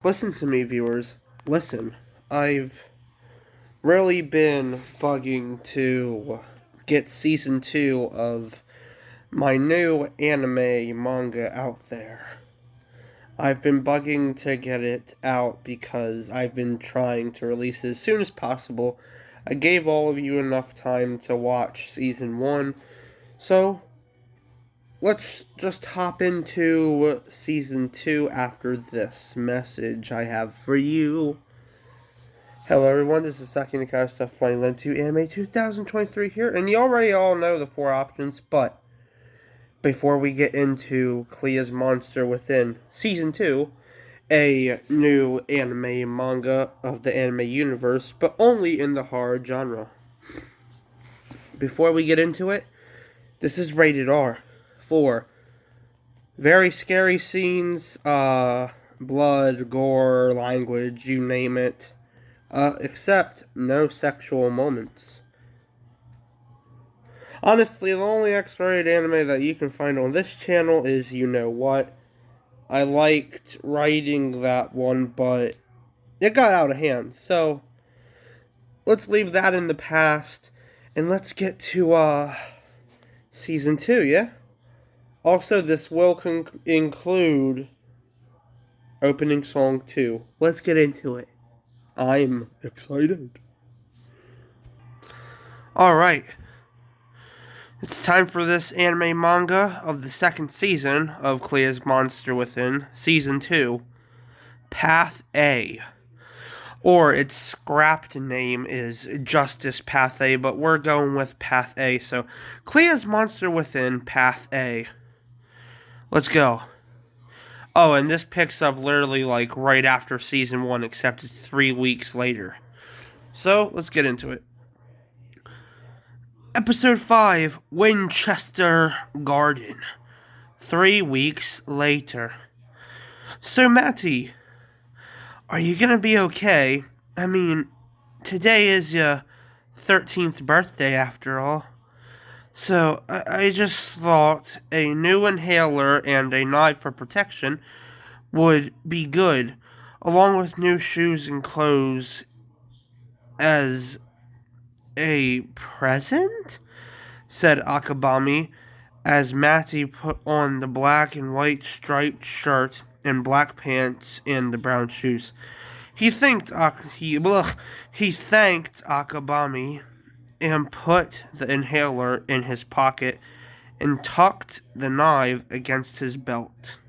Listen to me, viewers. Listen. I've really been bugging to get season 2 of my new anime manga out there. I've been bugging to get it out because I've been trying to release it as soon as possible. I gave all of you enough time to watch season 1, so let's just hop into season 2 after this message I have for you. Hello everyone, this is Saki Nakata Stuff Flying Led to Anime 2023 here, and you already all know the 4 options, but before we get into Clea's Monster Within Season 2, a new anime manga of the anime universe, but only in the horror genre. Before we get into it, this is rated R for very scary scenes, blood, gore, language, you name it. Except no sexual moments. Honestly, the only X-rated anime that you can find on this channel is You Know What. I liked writing that one, but it got out of hand. So, let's leave that in the past, and let's get to, Season 2, yeah? Also, this will include opening song 2. Let's get into it. I'm excited. Alright. It's time for this anime manga of the second season of Clea's Monster Within, Season 2, Path A. Or its scrapped name is Justice Path A, but we're going with Path A. So, Clea's Monster Within, Path A. Let's go. Oh, and this picks up literally like right after Season 1, except it's 3 weeks later. So, let's get into it. Episode 5, Winchester Garden. 3 weeks later. So, Matty, are you gonna be okay? I mean, today is your 13th birthday after all. So, I just thought a new inhaler and a knife for protection would be good, along with new shoes and clothes as a present? Said Akabami, as Matty put on the black and white striped shirt and black pants and the brown shoes. He thanked Akabami and put the inhaler in his pocket and tucked the knife against his belt.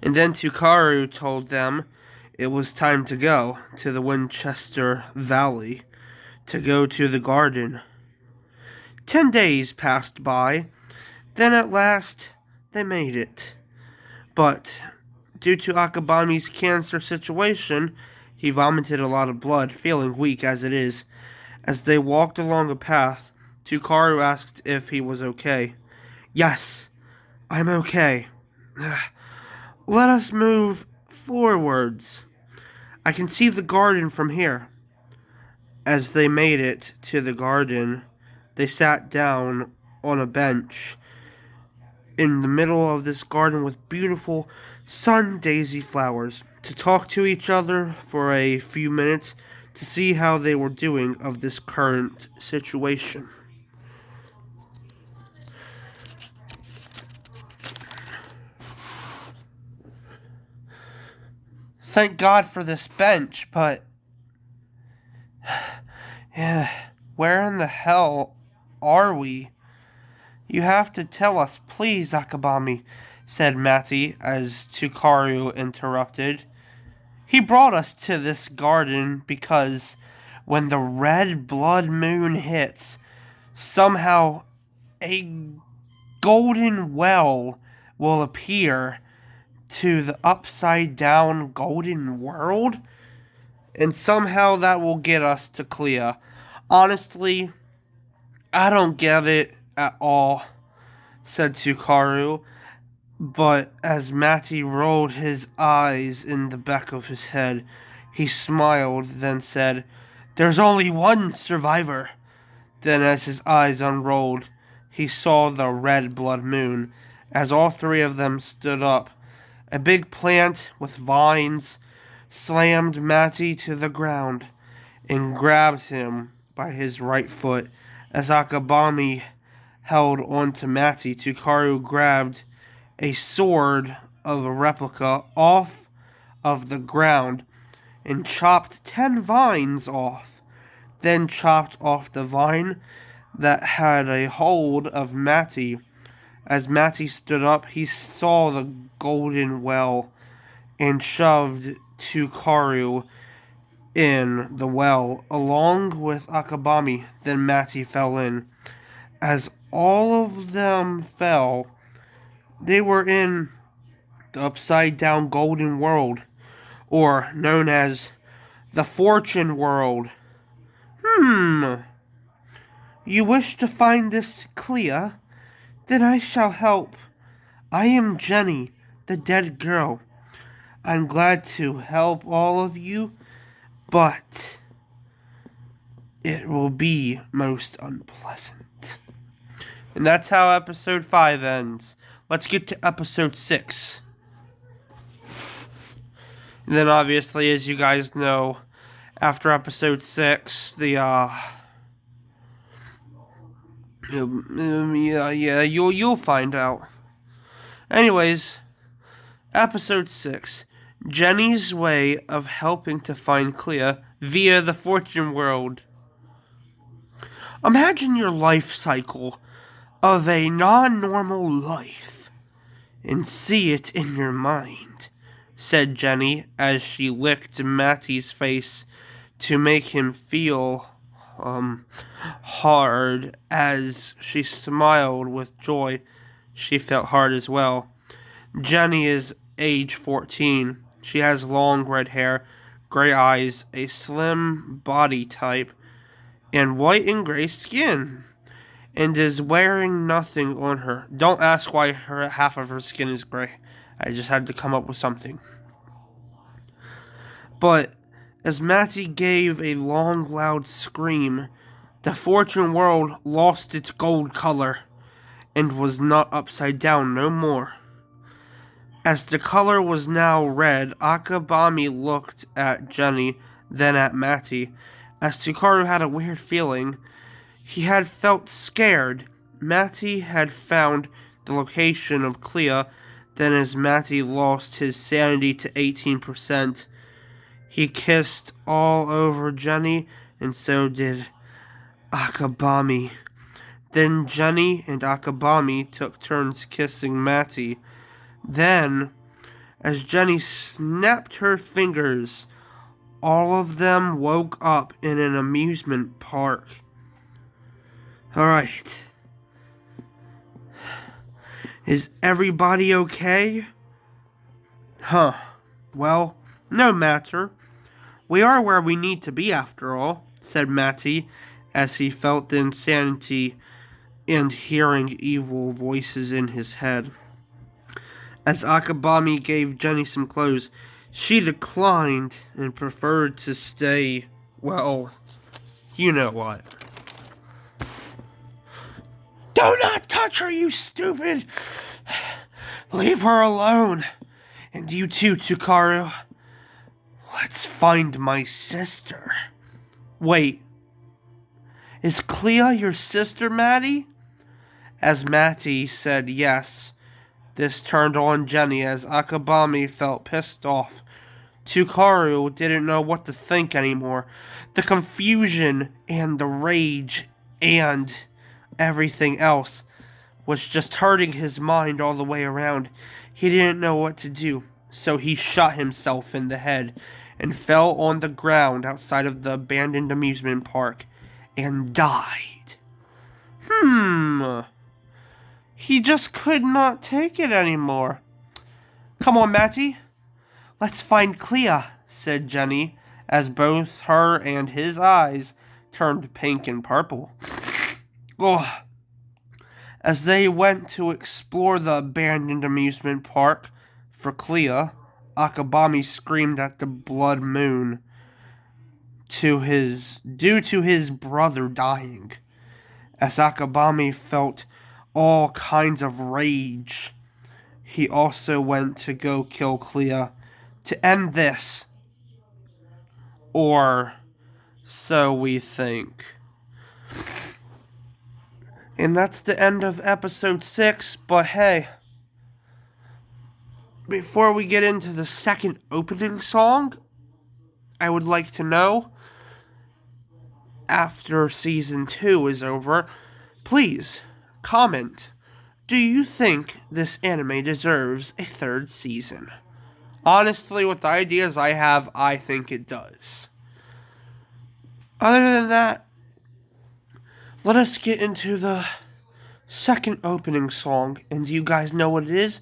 And then Tukaru told them it was time to go to the Winchester Valley, to go to the garden. 10 days passed by, then at last they made it. But due to Akabami's cancer situation, he vomited a lot of blood, feeling weak as it is. As they walked along a path, Tukaru asked if he was okay. Yes, I'm okay. Let us move forwards. I can see the garden from here. As they made it to the garden, they sat down on a bench in the middle of this garden with beautiful sun daisy flowers to talk to each other for a few minutes to see how they were doing of this current situation. Thank God for this bench, but yeah, where in the hell are we? You have to tell us, please, Akabami, said Matty, as Tukaru interrupted. He brought us to this garden because when the red blood moon hits, somehow a golden well will appear to the upside-down golden world, and somehow that will get us to Clea. Honestly, I don't get it at all, said Tukaru, but as Matty rolled his eyes in the back of his head, he smiled, then said, There's only one survivor. Then as his eyes unrolled, he saw the red blood moon, as all 3 of them stood up, A big plant with vines slammed Matty to the ground and grabbed him by his right foot. As Akabami held onto Matty, Tukaru grabbed a sword of a replica off of the ground and chopped 10 vines off, then chopped off the vine that had a hold of Matty. As Matty stood up, he saw the golden well and shoved Tukaru in the well, along with Akabami. Then Matty fell in. As all of them fell, they were in the upside-down golden world, or known as the fortune world. You wish to find this Clea? Then I shall help. I am Jenny, the dead girl. I'm glad to help all of you, but it will be most unpleasant. And that's how episode 5 ends. Let's get to episode 6. And then obviously, as you guys know, after episode 6, you'll find out. Anyways, episode 6. Jenny's way of helping to find Clea via the fortune world. Imagine your life cycle of a non-normal life and see it in your mind, said Jenny as she licked Matty's face to make him feel hard. As she smiled with joy, she felt hard as well. Jenny is age 14. She has long red hair, gray eyes, a slim body type, and white and gray skin, and is wearing nothing on her. Don't ask why half of her skin is gray. I just had to come up with something. But as Matty gave a long, loud scream, the fortune world lost its gold color and was not upside down no more. As the color was now red, Akabami looked at Jenny, then at Matty. As Tukaru had a weird feeling. He had felt scared. Matty had found the location of Clea. Then as Matty lost his sanity to 18%, he kissed all over Jenny, and so did Akabami. Then Jenny and Akabami took turns kissing Matty. Then, as Jenny snapped her fingers, all of them woke up in an amusement park. Alright. Is everybody okay? Well, no matter. We are where we need to be after all, said Matty, as he felt the insanity and hearing evil voices in his head. As Akabami gave Jenny some clothes, she declined and preferred to stay, well, you know what. Do not touch her, you stupid! Leave her alone. And you too, Tukaru. Let's find my sister. Wait. Is Clea your sister, Matty? As Matty said yes, this turned on Jenny as Akabami felt pissed off. Tukaru didn't know what to think anymore. The confusion and the rage and everything else was just hurting his mind all the way around. He didn't know what to do, so he shot himself in the head and fell on the ground outside of the abandoned amusement park and died. He just could not take it anymore. Come on, Matty. Let's find Clea, said Jenny, as both her and his eyes turned pink and purple. As they went to explore the abandoned amusement park for Clea, Akabami screamed at the blood moon due to his brother dying. As Akabami felt all kinds of rage, he also went to go kill Clea to end this. Or so we think. And that's the end of episode 6, but hey, before we get into the second opening song, I would like to know, after season 2 is over, please comment, do you think this anime deserves a 3rd season? Honestly, with the ideas I have, I think it does. Other than that, let us get into the second opening song. And do you guys know what it is?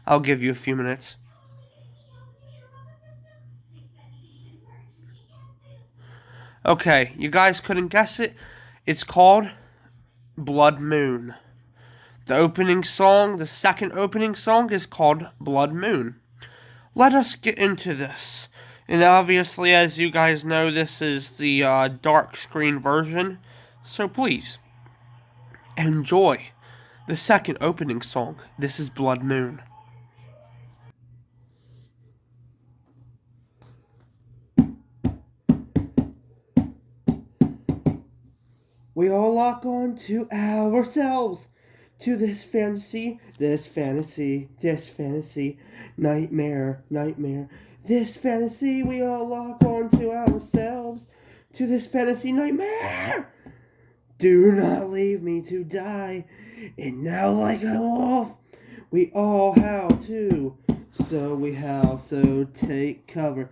I'll give you a few minutes. Okay, you guys couldn't guess it. It's called Blood Moon. The opening song, the second opening song, is called Blood Moon. Let us get into this. And obviously, as you guys know, this is the dark screen version. So please, enjoy the second opening song. This is Blood Moon. We all lock on to ourselves, to this fantasy, nightmare, this fantasy, we all lock on to ourselves, to this fantasy nightmare. Do not leave me to die, and now like a wolf, we all howl too, so we howl, so take cover,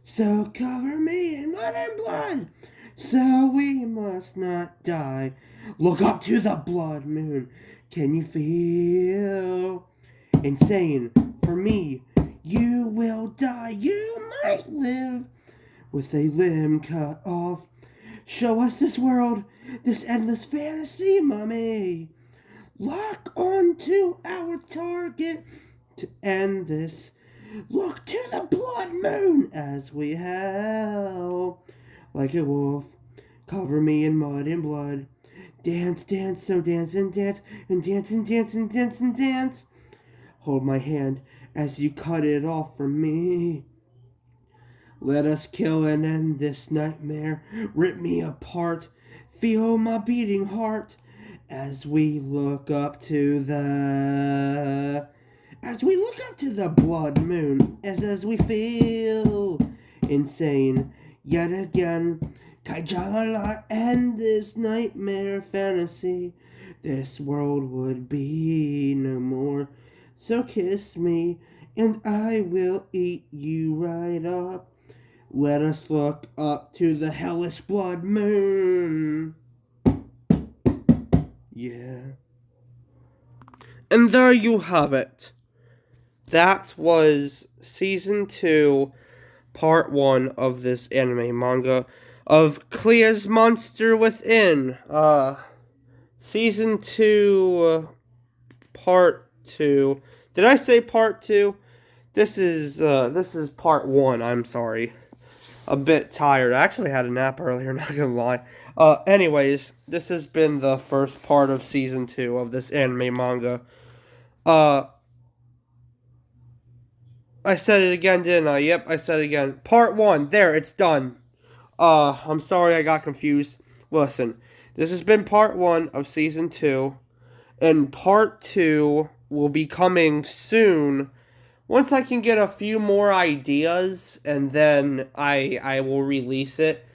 so cover me in mud and blood, so we must not die. Look up to the blood moon, can you feel? Insane, for me, you will die, you might live with a limb cut off. Show us this world, this endless fantasy, mommy. Lock on to our target to end this. Look to the blood moon as we howl like a wolf. Cover me in mud and blood. Dance, so dance and dance, and dance and dance and dance and dance. Hold my hand as you cut it off from me. Let us kill and end this nightmare. Rip me apart. Feel my beating heart as we look up to the blood moon. As we feel insane yet again. Kaijalala and this nightmare fantasy. This world would be no more. So kiss me and I will eat you right up. Let us look up to the hellish blood moon. Yeah. And there you have it. That was Season 2, Part 1 of this anime manga of Clea's Monster Within. Season 2, Part 2. Did I say Part 2? This is Part 1, I'm sorry. A bit tired. I actually had a nap earlier, not gonna lie. Anyways, this has been the first part of Season 2 of this anime manga. I said it again, didn't I? Yep, I said it again. Part 1, there, it's done. I'm sorry I got confused. Listen, this has been Part 1 of Season 2, and Part 2 will be coming soon. Once I can get a few more ideas, and then I will release it.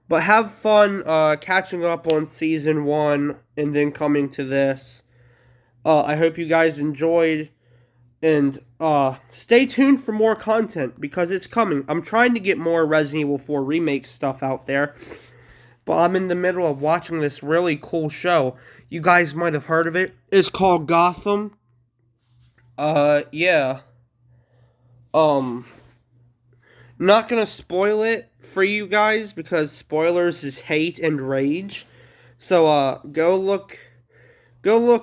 But have fun catching up on Season 1, and then coming to this. I hope you guys enjoyed, and stay tuned for more content, because it's coming. I'm trying to get more Resident Evil 4 remake stuff out there, but I'm in the middle of watching this really cool show. You guys might have heard of it. It's called Gotham. Yeah. Not gonna spoil it for you guys, because spoilers is hate and rage. So, go look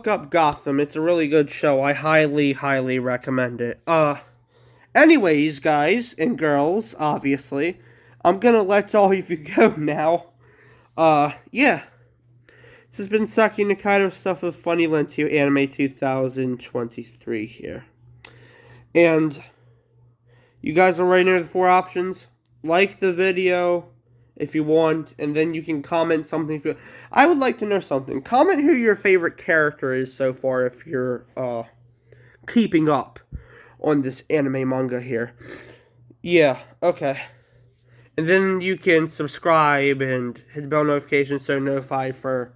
up Gotham. It's a really good show. I highly recommend it. Anyways, guys and girls, obviously, I'm gonna let all of you go now. Yeah. This has been sucking the kind of stuff of Funny Lent to Anime 2023 here. And you guys already know the 4 options. Like the video if you want, and then you can comment something. I would like to know something. Comment who your favorite character is so far if you're keeping up on this anime manga here. Yeah, okay. And then you can subscribe and hit the bell notification so notified for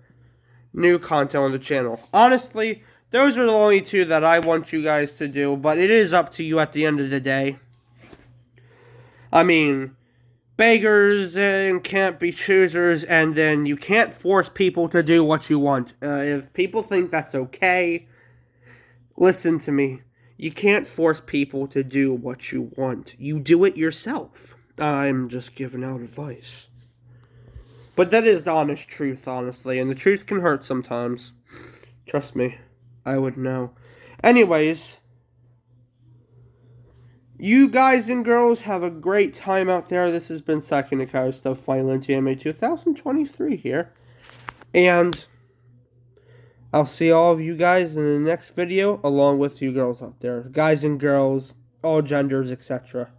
new content on the channel. Honestly, those are the only 2 that I want you guys to do, but it is up to you at the end of the day. I mean, beggars and can't be choosers, and then you can't force people to do what you want. If people think that's okay, listen to me. You can't force people to do what you want. You do it yourself. I'm just giving out advice. But that is the honest truth, honestly. And the truth can hurt sometimes. Trust me. I would know. Anyways, you guys and girls have a great time out there. This has been Second to Kind of Stuff Funny Lent to Anime 2023 here. And I'll see all of you guys in the next video, along with you girls out there. Guys and girls, all genders, etc.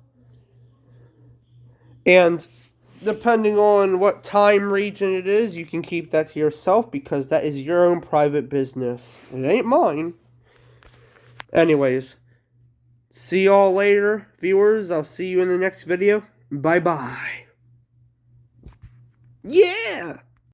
And depending on what time region it is, you can keep that to yourself because that is your own private business. It ain't mine. Anyways, see y'all later, viewers. I'll see you in the next video. Bye-bye. Yeah!